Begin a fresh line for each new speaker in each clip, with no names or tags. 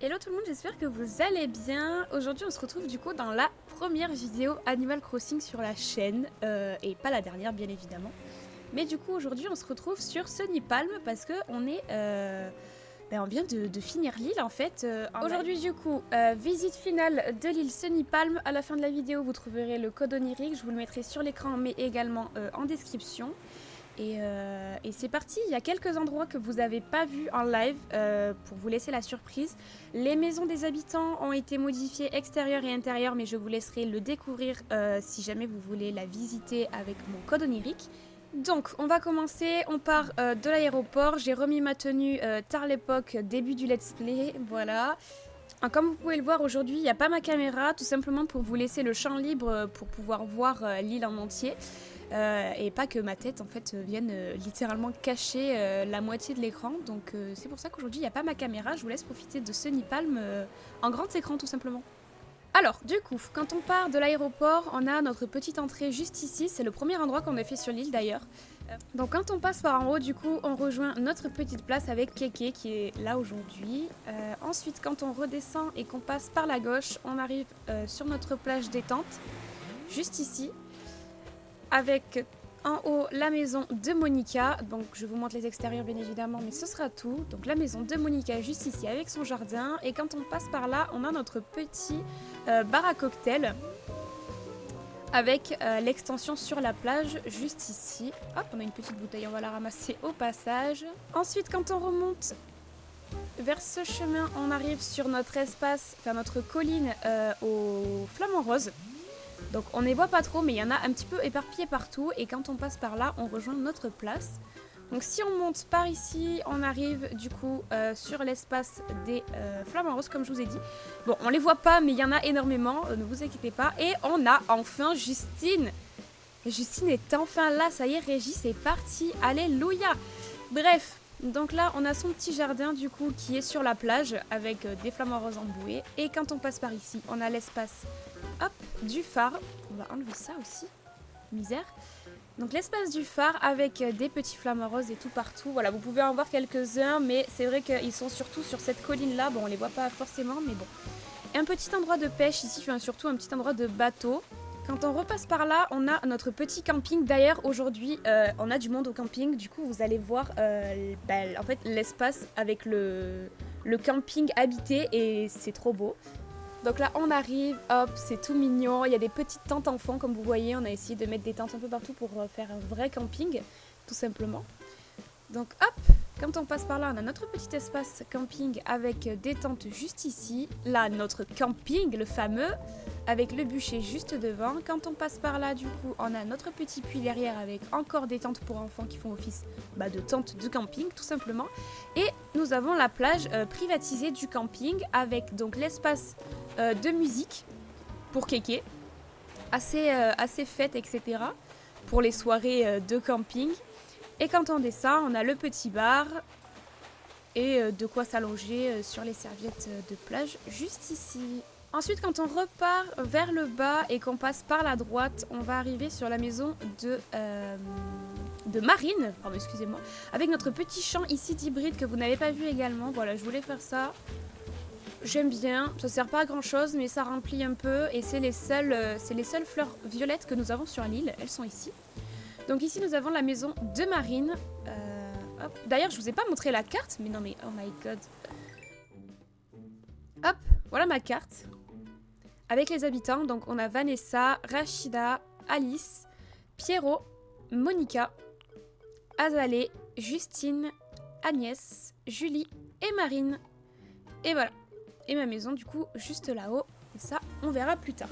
Hello tout le monde, j'espère que vous allez bien. Aujourd'hui on se retrouve du coup dans la première vidéo Animal Crossing sur la chaîne, et pas la dernière bien évidemment. Mais du coup aujourd'hui on se retrouve sur Sunny Palm parce que on vient de finir l'île en fait. Aujourd'hui du coup, visite finale de l'île Sunny Palm. À la fin de la vidéo vous trouverez le code onirique, je vous le mettrai sur l'écran mais également en description. Et c'est parti, il y a quelques endroits que vous n'avez pas vus en live pour vous laisser la surprise. Les maisons des habitants ont été modifiées extérieures et intérieures, mais je vous laisserai le découvrir si jamais vous voulez la visiter avec mon code onirique. Donc on va commencer, on part de l'aéroport, j'ai remis ma tenue tard l'époque, début du let's play, voilà. Comme vous pouvez le voir aujourd'hui, il n'y a pas ma caméra, tout simplement pour vous laisser le champ libre pour pouvoir voir l'île en entier. Et pas que ma tête en fait vienne littéralement cacher la moitié de l'écran. Donc c'est pour ça qu'aujourd'hui il n'y a pas ma caméra, je vous laisse profiter de Sunny Palm en grand écran tout simplement. Alors du coup, quand on part de l'aéroport, on a notre petite entrée juste ici, c'est le premier endroit qu'on a fait sur l'île d'ailleurs. Donc quand on passe par en haut, du coup, on rejoint notre petite place avec Keke qui est là aujourd'hui. Ensuite, quand on redescend et qu'on passe par la gauche, on arrive sur notre plage détente, juste ici, avec en haut la maison de Monica. Donc je vous montre les extérieurs bien évidemment, mais ce sera tout. Donc la maison de Monica juste ici avec son jardin. Et quand on passe par là, on a notre petit bar à cocktail avec l'extension sur la plage juste ici. Hop, on a une petite bouteille, on va la ramasser au passage. Ensuite, quand on remonte vers ce chemin, on arrive sur notre espace, enfin notre colline aux flamants roses. Donc on ne les voit pas trop, mais il y en a un petit peu éparpillés partout. Et quand on passe par là, on rejoint notre place. Donc si on monte par ici, on arrive du coup sur l'espace des flamants roses, comme je vous ai dit. Bon, on les voit pas, mais il y en a énormément, ne vous inquiétez pas. Et on a enfin Justine. Justine est enfin là, ça y est, Régis c'est parti, alléluia. Bref, donc là on a son petit jardin du coup qui est sur la plage avec des flamants roses emboués. Et quand on passe par ici, on a l'espace, hop, du phare. On va enlever ça aussi, misère. Donc l'espace du phare avec des petits flamants roses et tout partout. Voilà, vous pouvez en voir quelques-uns, mais c'est vrai qu'ils sont surtout sur cette colline-là. Bon, on les voit pas forcément, mais bon. Et un petit endroit de pêche ici, enfin surtout un petit endroit de bateau. Quand on repasse par là, on a notre petit camping. D'ailleurs, aujourd'hui, on a du monde au camping. Du coup, vous allez voir en fait, l'espace avec le camping habité et c'est trop beau. Donc là on arrive, hop, c'est tout mignon, il y a des petites tentes enfants comme vous voyez, on a essayé de mettre des tentes un peu partout pour faire un vrai camping, tout simplement. Donc hop, quand on passe par là, on a notre petit espace camping avec des tentes juste ici. Là, notre camping, le fameux, avec le bûcher juste devant. Quand on passe par là, du coup, on a notre petit puits derrière avec encore des tentes pour enfants qui font office de tentes de camping, tout simplement. Et nous avons la plage privatisée du camping avec donc l'espace de musique pour Keke, assez fête, etc. pour les soirées de camping. Et quand on descend, on a le petit bar et de quoi s'allonger sur les serviettes de plage juste ici. Ensuite, quand on repart vers le bas et qu'on passe par la droite, on va arriver sur la maison de Marine, pardon, excusez-moi, avec notre petit champ ici d'hybride que vous n'avez pas vu également. Voilà, je voulais faire ça. J'aime bien, ça sert pas à grand chose, mais ça remplit un peu et c'est les seules fleurs violettes que nous avons sur l'île, elles sont ici. Donc ici nous avons la maison de Marine. D'ailleurs je vous ai pas montré la carte, mais non mais oh my god. Hop, voilà ma carte. Avec les habitants, donc on a Vanessa, Rachida, Alice, Pierrot, Monica, Azalée, Justine, Agnès, Julie et Marine. Et voilà. Et ma maison du coup juste là-haut. Et ça on verra plus tard.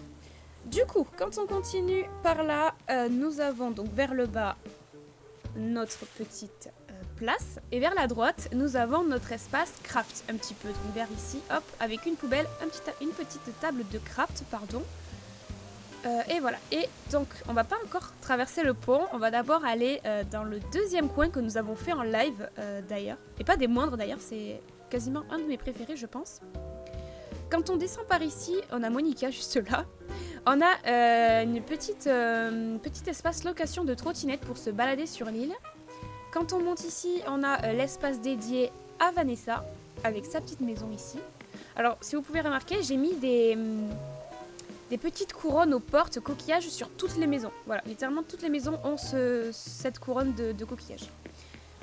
Du coup, quand on continue par là, nous avons donc vers le bas notre petite place. Et vers la droite, nous avons notre espace craft un petit peu. Donc vers ici, hop, avec une poubelle, une petite table de craft, pardon. Et voilà. Et donc, on va pas encore traverser le pont. On va d'abord aller dans le deuxième coin que nous avons fait en live d'ailleurs. Et pas des moindres d'ailleurs, c'est quasiment un de mes préférés, je pense. Quand on descend par ici, on a Monica juste là. On a une petit espace location de trottinette pour se balader sur l'île. Quand on monte ici, on a l'espace dédié à Vanessa, avec sa petite maison ici. Alors, si vous pouvez remarquer, j'ai mis des petites couronnes aux portes coquillages sur toutes les maisons. Voilà, littéralement toutes les maisons ont cette couronne de coquillages.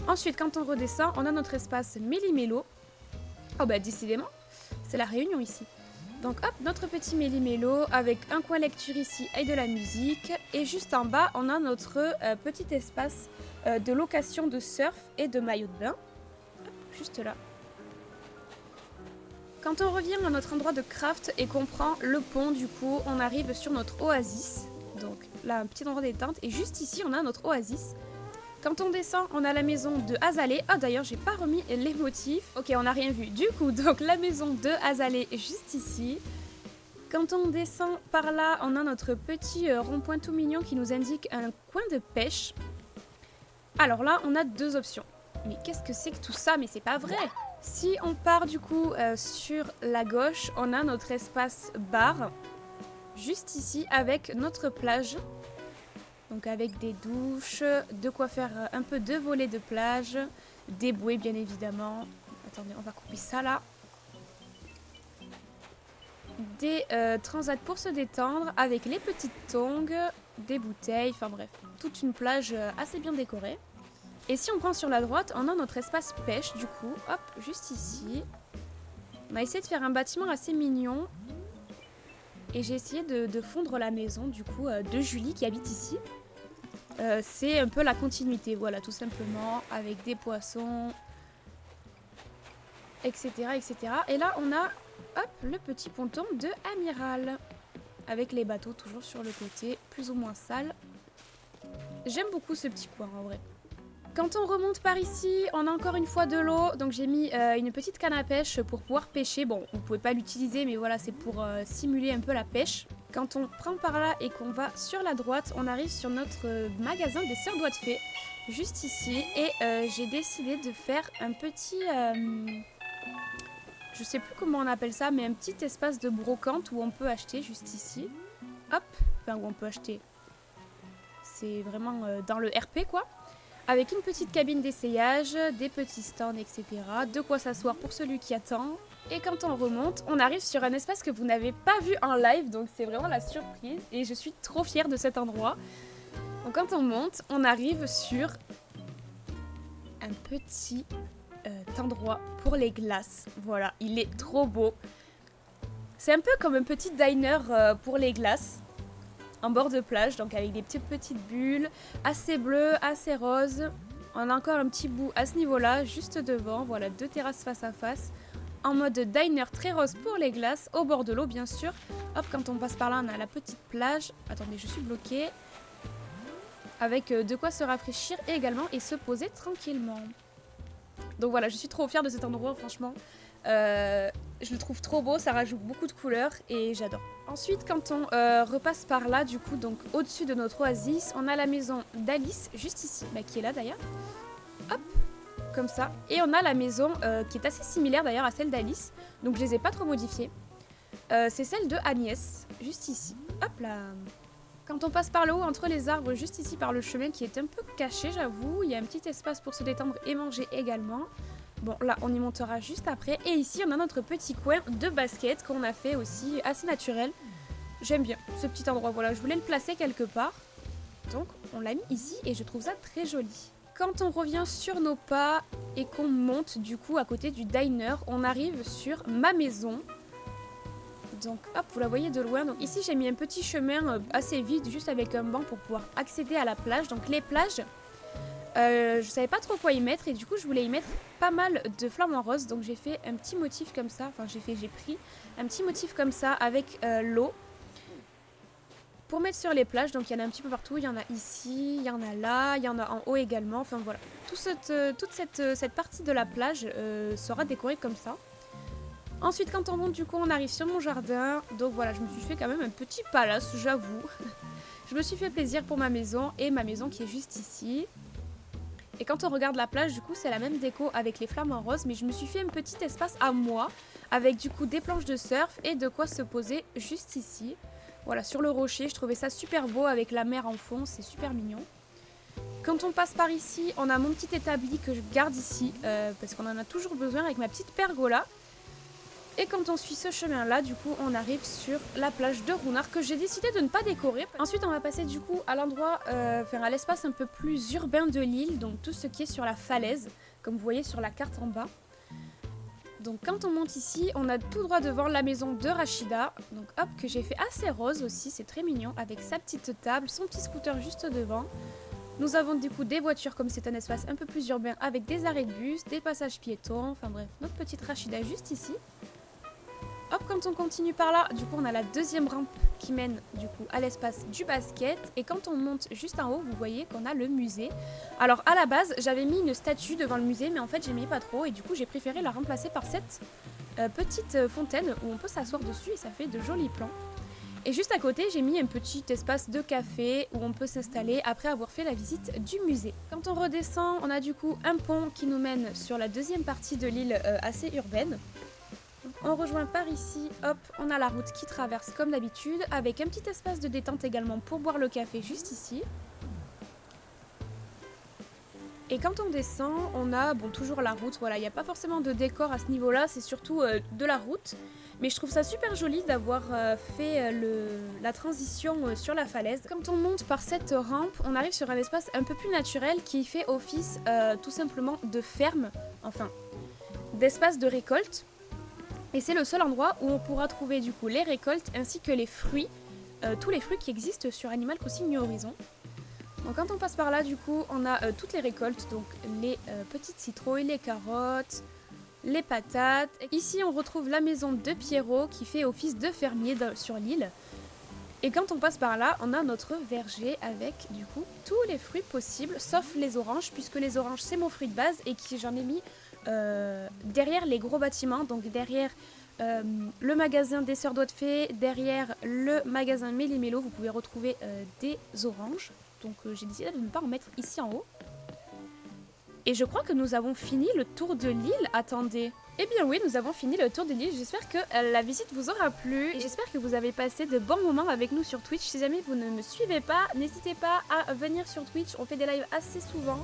Ensuite, quand on redescend, on a notre espace méli-mélo. Oh bah décidément, c'est la réunion ici. Donc hop, notre petit méli-mélo avec un coin lecture ici et de la musique. Et juste en bas, on a notre petit espace de location de surf et de maillot de bain. Hop, juste là. Quand on revient à notre endroit de craft et qu'on prend le pont, du coup, on arrive sur notre oasis. Donc là, un petit endroit détente. Et juste ici, on a notre oasis. Quand on descend, on a la maison de Azalée. Ah, d'ailleurs, j'ai pas remis les motifs. Ok, on n'a rien vu. Du coup, donc la maison de Azalée est juste ici. Quand on descend par là, on a notre petit rond-point tout mignon qui nous indique un coin de pêche. Alors là, on a deux options. Mais qu'est-ce que c'est que tout ça? Mais c'est pas vrai! Si on part du coup sur la gauche, on a notre espace bar, juste ici, avec notre plage. Donc avec des douches, de quoi faire un peu de volets de plage, des bouées bien évidemment. Attendez, on va couper ça là. Des transats pour se détendre, avec les petites tongs, des bouteilles, enfin bref, toute une plage assez bien décorée. Et si on prend sur la droite, on a notre espace pêche du coup, hop, juste ici. On a essayé de faire un bâtiment assez mignon. Et j'ai essayé de fondre la maison du coup de Julie qui habite ici. C'est un peu la continuité, voilà, tout simplement, avec des poissons, etc., etc. Et là, on a, hop, le petit ponton de Amiral. Avec les bateaux toujours sur le côté, plus ou moins sales. J'aime beaucoup ce petit coin en vrai. Quand on remonte par ici, on a encore une fois de l'eau. Donc j'ai mis une petite canne à pêche pour pouvoir pêcher. Bon, vous ne pouvez pas l'utiliser, mais voilà, c'est pour simuler un peu la pêche. Quand on prend par là et qu'on va sur la droite, on arrive sur notre magasin des Sœurs Doigts de Fée, juste ici. Et j'ai décidé de faire un petit... je sais plus comment on appelle ça, mais un petit espace de brocante où on peut acheter, juste ici. Hop, enfin où on peut acheter. C'est vraiment dans le RP, quoi. Avec une petite cabine d'essayage, des petits stands, etc. De quoi s'asseoir pour celui qui attend. Et quand on remonte, on arrive sur un espace que vous n'avez pas vu en live, donc c'est vraiment la surprise. Et je suis trop fière de cet endroit. Donc quand on monte, on arrive sur un petit endroit pour les glaces. Voilà, il est trop beau. C'est un peu comme un petit diner pour les glaces. En bord de plage, donc avec des petites bulles, assez bleues, assez roses. On a encore un petit bout à ce niveau-là, juste devant. Voilà, deux terrasses face à face. En mode diner très rose pour les glaces, au bord de l'eau bien sûr. Hop, quand on passe par là, on a la petite plage. Attendez, je suis bloquée. Avec de quoi se rafraîchir également et se poser tranquillement. Donc voilà, je suis trop fière de cet endroit, franchement. Je le trouve trop beau, ça rajoute beaucoup de couleurs et j'adore. Ensuite, quand on repasse par là, du coup, donc au-dessus de notre oasis, on a la maison d'Alice, juste ici, bah, qui est là d'ailleurs. Hop, comme ça. Et on a la maison qui est assez similaire d'ailleurs à celle d'Alice, donc je les ai pas trop modifiées. C'est celle de Agnès, juste ici. Hop là. Quand on passe par le haut, entre les arbres, juste ici par le chemin qui est un peu caché, j'avoue, il y a un petit espace pour se détendre et manger également. Bon, là, on y montera juste après. Et ici, on a notre petit coin de basket qu'on a fait aussi assez naturel. J'aime bien ce petit endroit. Voilà, je voulais le placer quelque part. Donc, on l'a mis ici et je trouve ça très joli. Quand on revient sur nos pas et qu'on monte du coup à côté du diner, on arrive sur ma maison. Donc, hop, vous la voyez de loin. Donc ici, j'ai mis un petit chemin assez vide, juste avec un banc pour pouvoir accéder à la plage. Donc les plages... je savais pas trop quoi y mettre et du coup je voulais y mettre pas mal de flamants roses, donc j'ai fait un petit motif comme ça, enfin j'ai pris un petit motif comme ça avec l'eau pour mettre sur les plages. Donc il y en a un petit peu partout, il y en a ici, il y en a là, il y en a en haut également, enfin voilà. Toute cette partie de la plage sera décorée comme ça. Ensuite quand on monte du coup on arrive sur mon jardin, donc voilà je me suis fait quand même un petit palace, j'avoue. Je me suis fait plaisir pour ma maison et ma maison qui est juste ici. Et quand on regarde la plage, du coup, c'est la même déco avec les flamants roses, mais je me suis fait un petit espace à moi, avec du coup des planches de surf et de quoi se poser juste ici. Voilà, sur le rocher, je trouvais ça super beau avec la mer en fond, c'est super mignon. Quand on passe par ici, on a mon petit établi que je garde ici, parce qu'on en a toujours besoin avec ma petite pergola. Et quand on suit ce chemin-là, du coup, on arrive sur la plage de Runar que j'ai décidé de ne pas décorer. Ensuite, on va passer du coup à l'endroit, à l'espace un peu plus urbain de l'île, donc tout ce qui est sur la falaise, comme vous voyez sur la carte en bas. Donc quand on monte ici, on a tout droit devant la maison de Rachida, donc hop, que j'ai fait assez rose aussi, c'est très mignon, avec sa petite table, son petit scooter juste devant. Nous avons du coup des voitures comme c'est un espace un peu plus urbain avec des arrêts de bus, des passages piétons, enfin bref, notre petite Rachida juste ici. Hop, quand on continue par là, du coup on a la deuxième rampe qui mène du coup à l'espace du basket. Et quand on monte juste en haut, vous voyez qu'on a le musée. Alors à la base, j'avais mis une statue devant le musée, mais en fait j'aimais pas trop et du coup j'ai préféré la remplacer par cette petite fontaine où on peut s'asseoir dessus et ça fait de jolis plans. Et juste à côté, j'ai mis un petit espace de café où on peut s'installer après avoir fait la visite du musée. Quand on redescend, on a du coup un pont qui nous mène sur la deuxième partie de l'île assez urbaine. On rejoint par ici, hop, on a la route qui traverse comme d'habitude, avec un petit espace de détente également pour boire le café juste ici. Et quand on descend, on a toujours la route, voilà, il n'y a pas forcément de décor à ce niveau-là, c'est surtout de la route. Mais je trouve ça super joli d'avoir fait la transition sur la falaise. Quand on monte par cette rampe, on arrive sur un espace un peu plus naturel qui fait office tout simplement de ferme, enfin, d'espace de récolte. Et c'est le seul endroit où on pourra trouver du coup les récoltes ainsi que les fruits, tous les fruits qui existent sur Animal Crossing New Horizons. Donc quand on passe par là, du coup, on a toutes les récoltes, donc les petites citrouilles, les carottes, les patates. Ici, on retrouve la maison de Pierrot qui fait office de fermier sur l'île. Et quand on passe par là, on a notre verger avec du coup tous les fruits possibles, sauf les oranges, puisque les oranges c'est mon fruit de base et que j'en ai mis derrière les gros bâtiments, donc derrière le magasin des Sœurs Doigts de Fée, derrière le magasin Méli-Mélo, vous pouvez retrouver des oranges. Donc j'ai décidé de ne pas en mettre ici en haut. Et je crois que nous avons fini le tour de l'île. Attendez. Eh bien oui, nous avons fini le tour de l'île. J'espère que la visite vous aura plu. Et j'espère que vous avez passé de bons moments avec nous sur Twitch. Si jamais vous ne me suivez pas, n'hésitez pas à venir sur Twitch. On fait des lives assez souvent.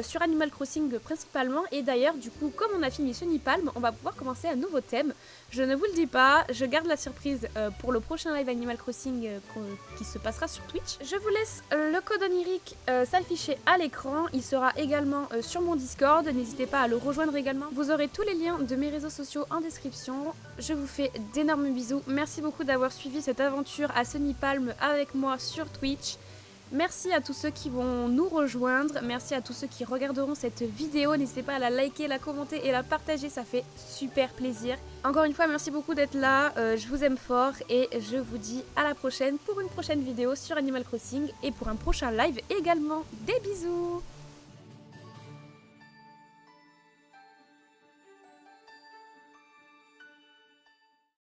Sur Animal Crossing principalement. Et d'ailleurs, du coup, comme on a fini ce Nipalm, on va pouvoir commencer un nouveau thème. Je ne vous le dis pas, je garde la surprise pour le prochain live Animal Crossing qui se passera sur Twitch. Je vous laisse le code onirique s'afficher à l'écran. Il sera également sur mon Discord. N'hésitez pas à le rejoindre également. Vous aurez tous les liens de mes réseaux sociaux en description. Je vous fais d'énormes bisous. Merci beaucoup d'avoir suivi cette aventure à ce Nipalm avec moi sur Twitch. Merci à tous ceux qui vont nous rejoindre, merci à tous ceux qui regarderont cette vidéo, n'hésitez pas à la liker, la commenter et la partager, ça fait super plaisir. Encore une fois, merci beaucoup d'être là, je vous aime fort et je vous dis à la prochaine pour une prochaine vidéo sur Animal Crossing et pour un prochain live également. Des bisous!